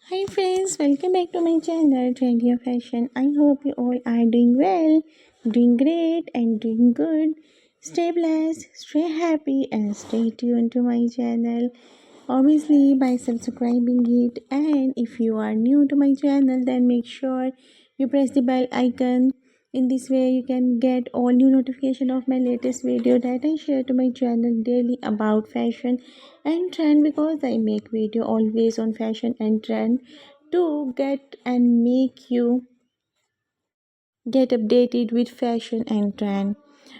Hi friends, welcome back to my channel Trendy of Fashion. I hope you all are doing well, doing great and doing good. Stay blessed, stay happy and stay tuned to my channel. Obviously by subscribing it, and if you are new to my channel then make sure you press the bell icon. In this way you can get all new notification of my latest video that I share to my channel daily about fashion and trend, because I make video always on fashion and trend to get and make you get updated with fashion and trend.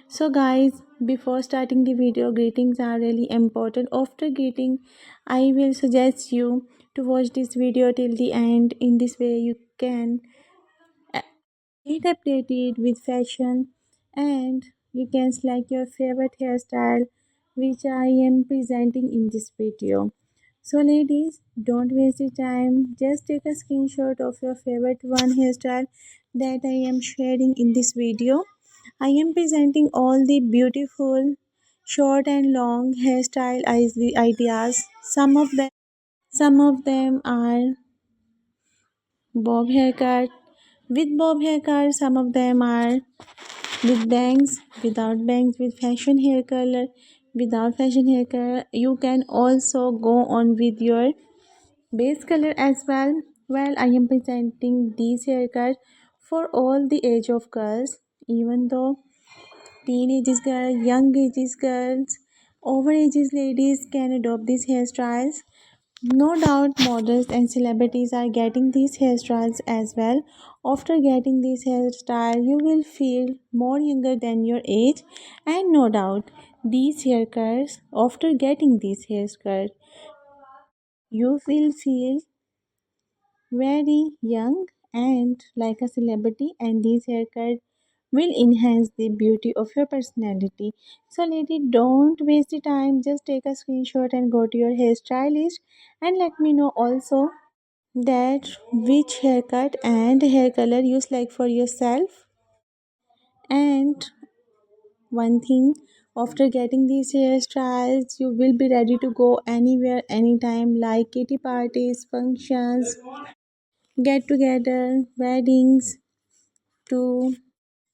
So guys, before starting the video, greetings are really important. After greeting, I will suggest you to watch this video till the end. In this way you can get updated with fashion, and you can select your favorite hairstyle which I am presenting in this video. So ladies, don't waste the time, just take a screenshot of your favorite one hairstyle that I am sharing in this video. I am presenting all the beautiful short and long hairstyle ideas. Some of them are bob haircut, with bob haircut. Some of them are with bangs, without bangs, with fashion hair color, without fashion hair color. You can also go on with your base color as well. Well, I am presenting these haircuts for all the age of girls, even though teenagers girls, young ages girls, over ages ladies can adopt these hairstyles. No doubt models and celebrities are getting these hairstyles as well. After getting this hairstyle, you will feel more younger than your age, and no doubt these haircuts, after getting this haircut, you will feel very young and like a celebrity, and this haircut will enhance the beauty of your personality. So lady, don't waste the time, just take a screenshot and go to your hairstylist and let me know also that which haircut and hair color you select for yourself. And one thing, after getting these hairstyles you will be ready to go anywhere anytime, like kitty parties, functions, get together, weddings, to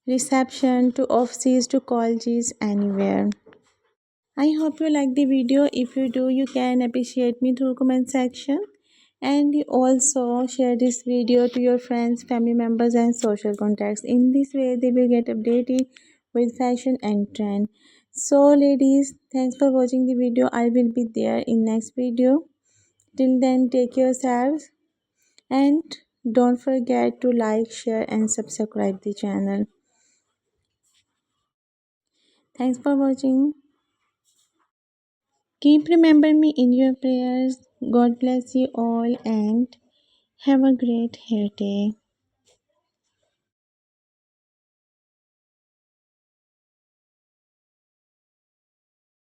reception, to offices, to colleges, anywhere. I hope you like the video. If you do, you can appreciate me through comment section, and you also share this video to your friends, family members and social contacts. In this way they will get updated with fashion and trend. So ladies, thanks for watching the video. I will be there in next video. Till then, take yourselves, and don't forget to like, share and subscribe the channel. Thanks for watching. Keep remember me in your prayers. God bless you all and have a great hair day.